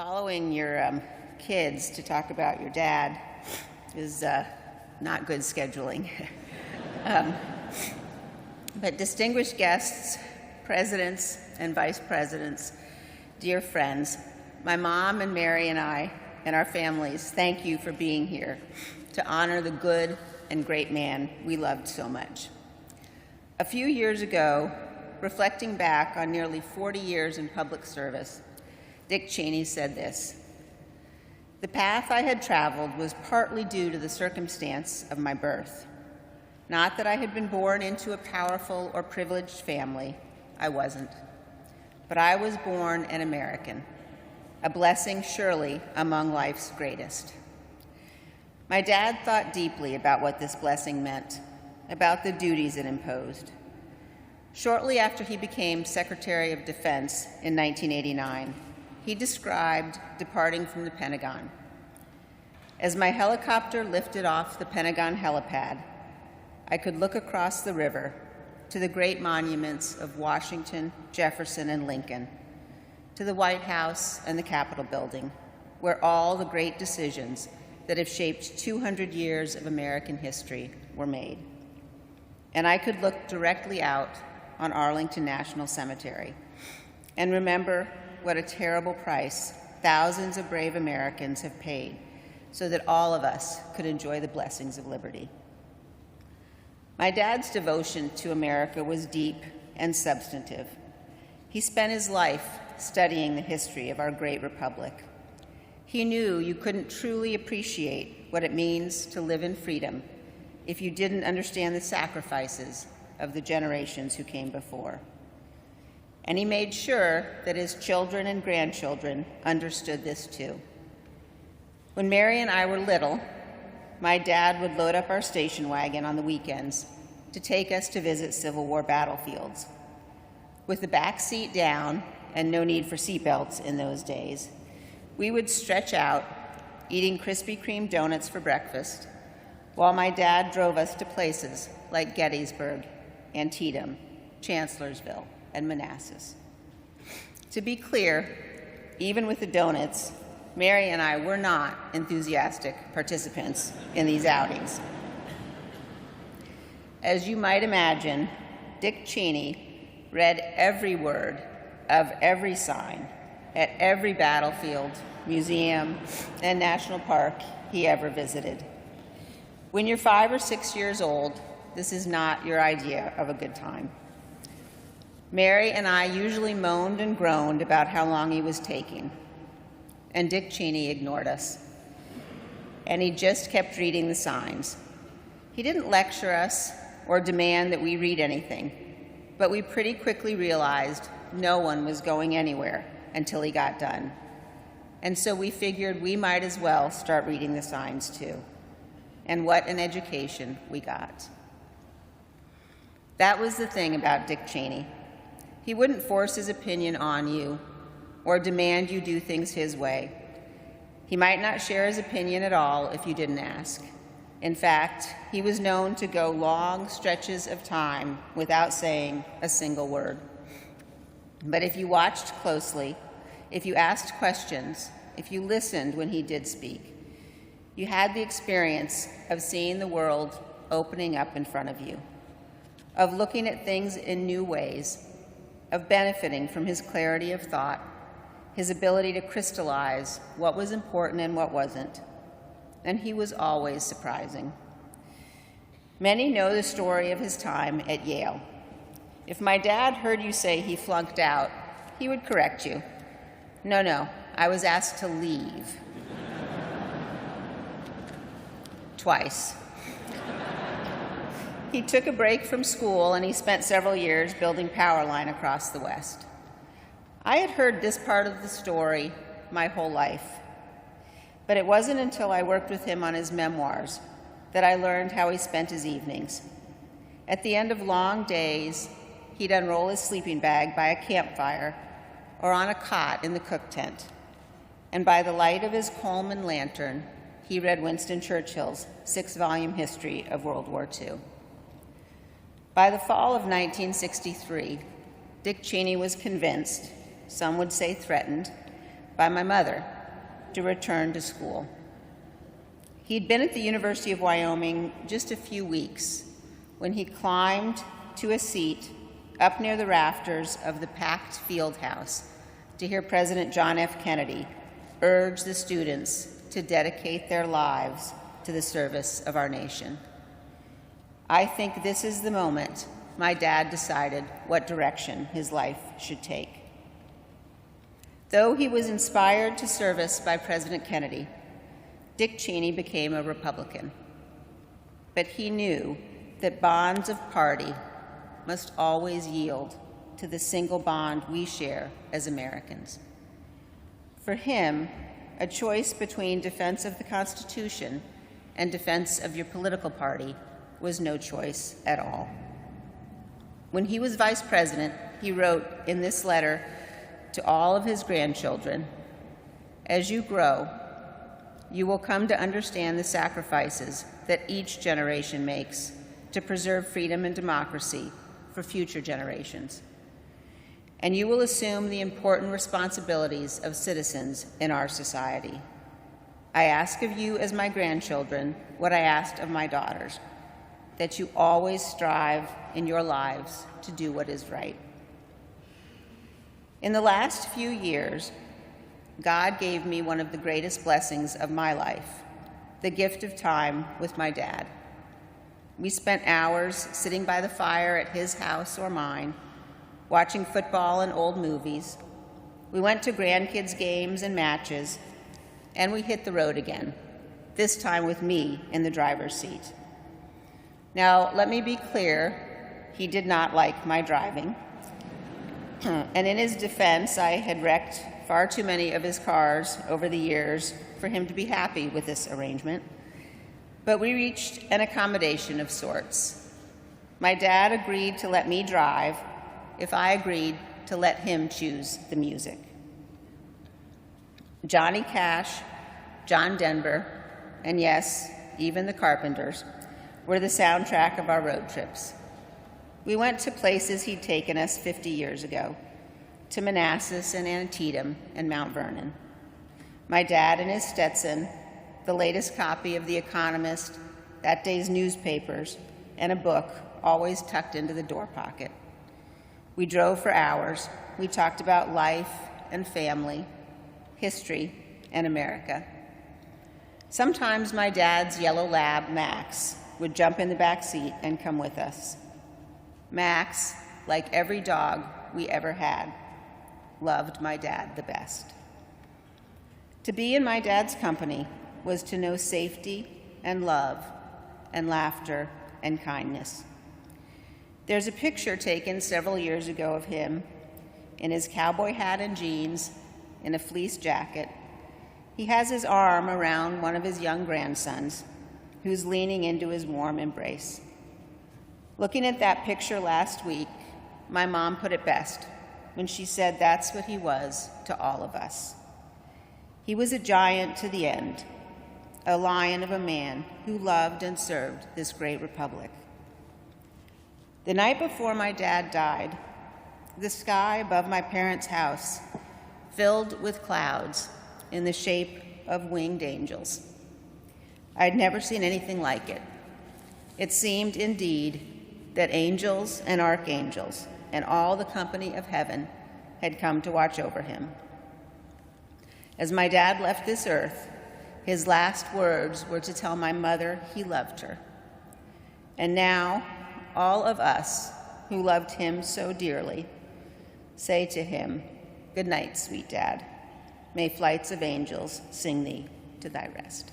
Following your kids to talk about your dad is not good scheduling. But distinguished guests, presidents and vice presidents, dear friends, my mom and Mary and I and our families thank you for being here to honor the good and great man we loved so much. A few years ago, reflecting back on nearly 40 years in public service, Dick Cheney said this: "The path I had traveled was partly due to the circumstance of my birth. Not that I had been born into a powerful or privileged family, I wasn't. But I was born an American, a blessing surely among life's greatest." My dad thought deeply about what this blessing meant, about the duties it imposed. Shortly after he became Secretary of Defense in 1989, he described departing from the Pentagon. "As my helicopter lifted off the Pentagon helipad, I could look across the river to the great monuments of Washington, Jefferson, and Lincoln, to the White House and the Capitol building, where all the great decisions that have shaped 200 years of American history were made. And I could look directly out on Arlington National Cemetery and remember what a terrible price thousands of brave Americans have paid so that all of us could enjoy the blessings of liberty." My dad's devotion to America was deep and substantive. He spent his life studying the history of our great republic. He knew you couldn't truly appreciate what it means to live in freedom if you didn't understand the sacrifices of the generations who came before. And he made sure that his children and grandchildren understood this too. When Mary and I were little, my dad would load up our station wagon on the weekends to take us to visit Civil War battlefields. With the back seat down and no need for seatbelts in those days, we would stretch out, eating Krispy Kreme donuts for breakfast, while my dad drove us to places like Gettysburg, Antietam, Chancellorsville, and Manassas. To be clear, even with the donuts, Mary and I were not enthusiastic participants in these outings. As you might imagine, Dick Cheney read every word of every sign at every battlefield, museum, and national park he ever visited. When you're 5 or 6 years old, this is not your idea of a good time. Mary and I usually moaned and groaned about how long he was taking, and Dick Cheney ignored us. And he just kept reading the signs. He didn't lecture us or demand that we read anything, but we pretty quickly realized no one was going anywhere until he got done. And so we figured we might as well start reading the signs too. And what an education we got. That was the thing about Dick Cheney. He wouldn't force his opinion on you or demand you do things his way. He might not share his opinion at all if you didn't ask. In fact, he was known to go long stretches of time without saying a single word. But if you watched closely, if you asked questions, if you listened when he did speak, you had the experience of seeing the world opening up in front of you, of looking at things in new ways, of benefiting from his clarity of thought, his ability to crystallize what was important and what wasn't. And he was always surprising. Many know the story of his time at Yale. If my dad heard you say he flunked out, he would correct you. No, I was asked to leave. Twice. He took a break from school and he spent several years building power line across the West. I had heard this part of the story my whole life, but it wasn't until I worked with him on his memoirs that I learned how he spent his evenings. At the end of long days, he'd unroll his sleeping bag by a campfire or on a cot in the cook tent, and by the light of his Coleman lantern, he read Winston Churchill's 6-volume history of World War II. By the fall of 1963, Dick Cheney was convinced, some would say threatened, by my mother to return to school. He'd been at the University of Wyoming just a few weeks when he climbed to a seat up near the rafters of the packed field house to hear President John F. Kennedy urge the students to dedicate their lives to the service of our nation. I think this is the moment my dad decided what direction his life should take. Though he was inspired to service by President Kennedy, Dick Cheney became a Republican. But he knew that bonds of party must always yield to the single bond we share as Americans. For him, a choice between defense of the Constitution and defense of your political party was no choice at all. When he was vice president, he wrote in this letter to all of his grandchildren, "As you grow, you will come to understand the sacrifices that each generation makes to preserve freedom and democracy for future generations. And you will assume the important responsibilities of citizens in our society. I ask of you as my grandchildren what I asked of my daughters, that you always strive in your lives to do what is right." In the last few years, God gave me one of the greatest blessings of my life, the gift of time with my dad. We spent hours sitting by the fire at his house or mine, watching football and old movies. We went to grandkids' games and matches, and we hit the road again, this time with me in the driver's seat. Now, let me be clear, he did not like my driving. And in his defense, I had wrecked far too many of his cars over the years for him to be happy with this arrangement. But we reached an accommodation of sorts. My dad agreed to let me drive if I agreed to let him choose the music. Johnny Cash, John Denver, and yes, even the Carpenters were the soundtrack of our road trips. We went to places he'd taken us 50 years ago, to Manassas and Antietam and Mount Vernon. My dad in his Stetson, the latest copy of The Economist, that day's newspapers, and a book always tucked into the door pocket. We drove for hours. We talked about life and family, history, and America. Sometimes my dad's yellow lab, Max, would jump in the back seat and come with us. Max, like every dog we ever had, loved my dad the best. To be in my dad's company was to know safety and love and laughter and kindness. There's a picture taken several years ago of him in his cowboy hat and jeans, in a fleece jacket. He has his arm around one of his young grandsons, who's leaning into his warm embrace. Looking at that picture last week, my mom put it best when she said that's what he was to all of us. He was a giant to the end, a lion of a man who loved and served this great republic. The night before my dad died, the sky above my parents' house filled with clouds in the shape of winged angels. I'd never seen anything like it. It seemed indeed that angels and archangels and all the company of heaven had come to watch over him. As my dad left this earth, his last words were to tell my mother he loved her. And now, all of us who loved him so dearly say to him, "Good night, sweet dad. May flights of angels sing thee to thy rest."